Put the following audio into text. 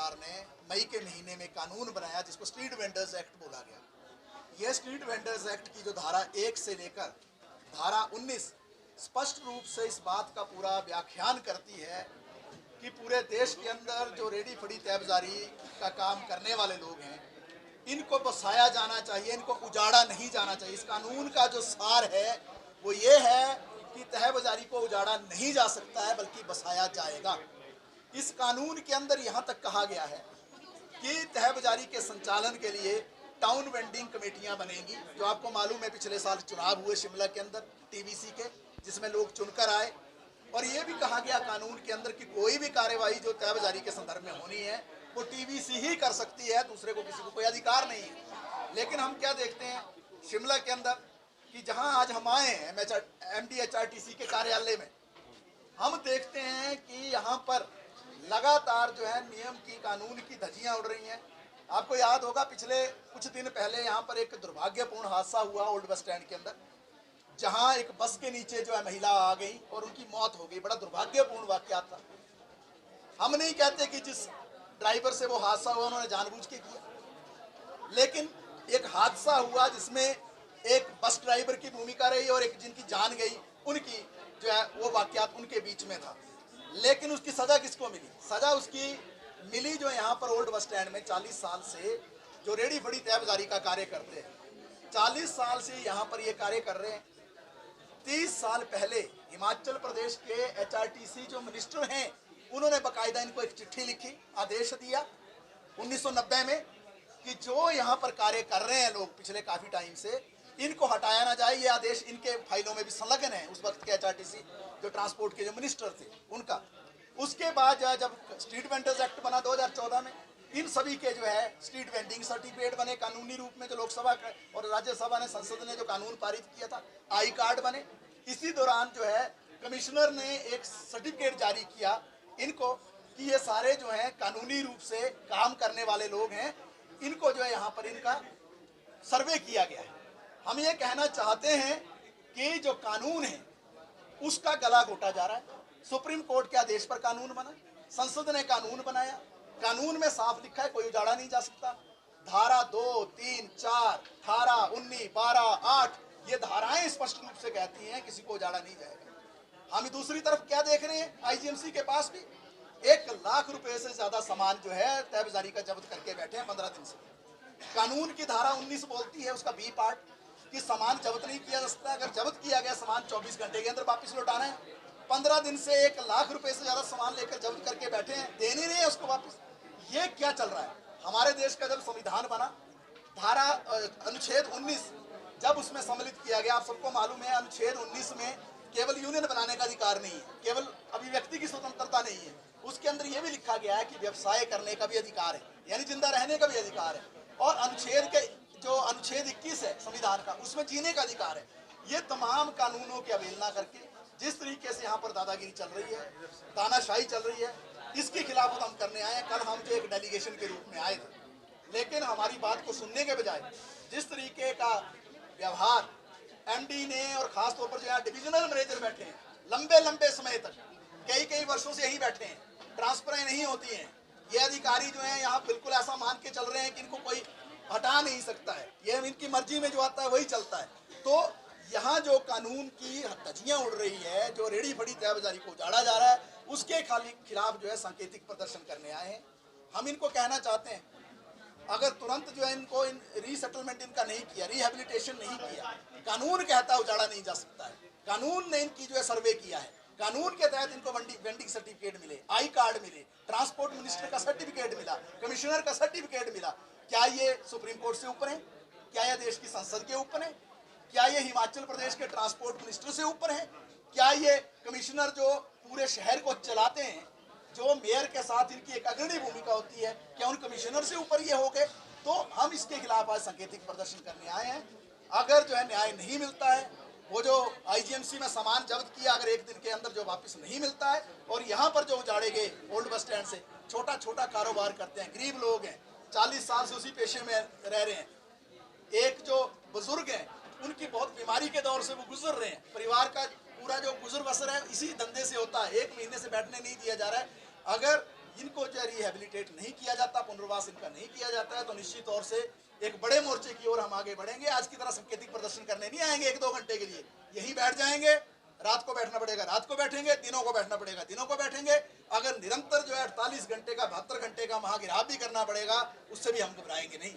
सरकार ने मई के महीने में कानून बनाया जिसको स्ट्रीट वेंडर्स एक्ट बोला गया। यह स्ट्रीट वेंडर्स एक्ट की जो धारा 1 से लेकर धारा 19 स्पष्ट रूप से इस बात का पूरा व्याख्यान करती है कि पूरे देश के अंदर जो रेडी फड़ी तहबाजारी का काम करने वाले लोग हैं, इनको बसाया जाना चाहिए, इनको उजाड़ा नहीं जाना चाहिए। इस कानून का जो सार है वो ये है कि तहबाजारी को उजाड़ा नहीं जा सकता है बल्कि बसाया जाएगा। इस कानून के अंदर यहाँ तक कहा गया है कि तहबाजारी के संचालन के लिए टाउन वेंडिंग कमेटियां बनेंगी। जो आपको मालूम है पिछले साल चुनाव हुए शिमला के अंदर टीवीसी के, जिसमें लोग चुनकर आए, और ये भी कहा गया कानून के अंदर कि कोई भी कार्यवाही जो तहबाजारी के संदर्भ में होनी है वो टीवीसी ही कर सकती है, दूसरे को किसी को कोई अधिकार नहीं है। लेकिन हम क्या देखते हैं शिमला के अंदर कि जहां आज हम आए हैं MDHRTC के कार्यालय में, हम देखते हैं कि यहाँ पर लगातार जो है नियम की कानून की धज्जियां उड़ रही हैं। आपको याद होगा पिछले कुछ दिन पहले यहाँ पर एक दुर्भाग्यपूर्ण हादसा हुआ ओल्ड बस स्टैंड के अंदर, जहां एक बस के नीचे जो है महिला आ गई और उनकी मौत हो गई। बड़ा दुर्भाग्यपूर्ण वाकया था। हम नहीं कहते कि जिस ड्राइवर से वो हादसा हुआ उन्होंने जानबूझ के किया, लेकिन एक हादसा हुआ जिसमें एक बस ड्राइवर की भूमिका रही और एक जिनकी जान गई, उनकी जो है वो वाकयात उनके बीच में था। लेकिन उसकी सजा किसको मिली? सजा उसकी मिली जो यहाँ पर ओल्ड बस स्टैंड में 40 साल से जो रेडी फड़ी तहबाजारी का कार्य करते हैं, 40 साल से यहाँ पर ये कार्य कर रहे हैं। 30 साल पहले हिमाचल प्रदेश के HRTC जो मिनिस्टर हैं उन्होंने बाकायदा इनको एक चिट्ठी लिखी, आदेश दिया 1990 में कि जो यहाँ पर कार्य कर रहे हैं लोग पिछले काफी टाइम से, इनको हटाया ना जाए। ये आदेश इनके फाइलों में भी संलग्न है, उस वक्त के HRTC जो ट्रांसपोर्ट के जो मिनिस्टर थे उनका। उसके बाद जब स्ट्रीट वेंडर्स एक्ट बना 2014 में, इन सभी के जो है स्ट्रीट वेंडिंग सर्टिफिकेट बने कानूनी रूप में, जो लोकसभा और राज्यसभा ने संसद ने जो कानून पारित किया था, आई कार्ड बने। इसी दौरान जो है कमिश्नर ने एक सर्टिफिकेट जारी किया इनको कि ये सारे जो है कानूनी रूप से काम करने वाले लोग हैं, इनको जो है यहाँ पर इनका सर्वे किया गया है। हम ये कहना चाहते हैं कि जो कानून है उसका गला घोटा जा रहा है। सुप्रीम कोर्ट के आदेश पर कानून बना, संसद ने कानून बनाया, कानून में साफ लिखा है कोई उजाड़ा नहीं जा सकता। धारा 2, 3, 4, 18, 19, 12, 8 ये धाराएं स्पष्ट रूप से कहती हैं किसी को उजाड़ा नहीं जाएगा। हम दूसरी तरफ क्या देख रहे हैं, IGMC के पास भी 1 लाख रुपए से ज्यादा सामान जो है तहबाजारी का जब्त करके बैठे हैं 15 दिन से। कानून की धारा 19 बोलती है उसका B पार्ट कि सामान जब्त नहीं किया जा सकता। अगर जब्त किया गया सामान 24 घंटे के अंदर वापस लौटाना है। 15 दिन से 1 लाख रुपए से ज्यादा सामान लेकर जब्त करके बैठे हैं, दे नहीं रहे उसको वापस। ये क्या चल रहा है? हमारे देश का जब संविधान बना, धारा अनुच्छेद 19 जब उसमें सम्मिलित किया गया, आप सबको मालूम है अनुच्छेद 19 में केवल यूनियन बनाने का अधिकार नहीं है, केवल अभिव्यक्ति की स्वतंत्रता नहीं है, उसके अंदर यह भी लिखा गया है कि व्यवसाय करने का भी अधिकार है, यानी जिंदा रहने का भी अधिकार है। और अनुच्छेद 21 है संविधान का, उसमें जीने का अधिकार है। ये तमाम कानूनों की अवहेलना करके जिस तरीके से यहाँ पर दादागिरी चल रही है, तानाशाही चल रही है, इसके खिलाफ हम करने आए हैं। कल हम जो एक डेलीगेशन के रूप में आए थे, लेकिन हमारी बात को सुनने के बजाय जिस तरीके का व्यवहार MD ने, और खासतौर पर जो यहाँ डिविजनल मैनेजर बैठे हैं लंबे लंबे समय तक, कई वर्षों से यही बैठे हैं, ट्रांसफरें नहीं होती हैं। ये अधिकारी जो है यहाँ बिल्कुल ऐसा मान के चल रहे हैं कि इनको कोई हटा नहीं सकता है, ये इनकी मर्जी में जो आता है वही चलता है। तो यहाँ जो कानून की धज्जियां उड़ रही है, जो रेडी फड़ी तहबाजारी को उजाड़ा जा रहा है, उसके खिलाफ जो है सांकेतिक प्रदर्शन करने आए हैं। हम इनको कहना चाहते हैं, अगर तुरंत जो है इनको रीसेटलमेंट इनका नहीं किया, रिहेबिलिटेशन नहीं किया, कानून कहता है उजाड़ा नहीं जा सकता है। कानून ने इनकी जो है सर्वे किया है, कानून के तहत इनको वेंडिंग सर्टिफिकेट मिले, आई कार्ड मिले, ट्रांसपोर्ट मिनिस्टर का सर्टिफिकेट मिला, कमिश्नर का सर्टिफिकेट मिला। क्या ये सुप्रीम कोर्ट से ऊपर है? क्या यह देश की संसद के ऊपर है? क्या ये हिमाचल प्रदेश के ट्रांसपोर्ट मिनिस्टर से ऊपर है? क्या ये कमिश्नर जो पूरे शहर को चलाते हैं, जो मेयर के साथ इनकी एक अग्रणी भूमिका होती है, क्या उन कमिश्नर से ऊपर ये हो गए? तो हम इसके खिलाफ आज सांकेतिक प्रदर्शन करने आए हैं। अगर जो है न्याय नहीं मिलता है, वो जो IGMC में सामान जब्त किया अगर 1 दिन के अंदर जो वापस नहीं मिलता है, और यहाँ पर जो उजाड़े गए ओल्ड बस स्टैंड से छोटा छोटा कारोबार करते हैं, गरीब लोग हैं, 40 साल से उसी पेशे में रह रहे हैं। एक जो बुजुर्ग हैं उनकी बहुत बीमारी के दौर से वो गुजर रहे हैं, परिवार का पूरा जो गुजर बसर है इसी धंधे से होता है, 1 महीने से बैठने नहीं दिया जा रहा है। अगर इनको जो रिहेबिलिटेट नहीं किया जाता, पुनर्वास इनका नहीं किया जाता है, तो निश्चित तौर से एक बड़े मोर्चे की ओर हम आगे बढ़ेंगे। आज की तरह सांकेतिक प्रदर्शन करने नहीं आएंगे 1-2 घंटे के लिए, यहीं बैठ जाएंगे। रात को बैठना पड़ेगा रात को बैठेंगे, दिनों को बैठना पड़ेगा दिनों को बैठेंगे। अगर निरंतर जो है 48 घंटे का 72 घंटे का महाघिराव भी करना पड़ेगा, उससे भी हम घबराएंगे नहीं।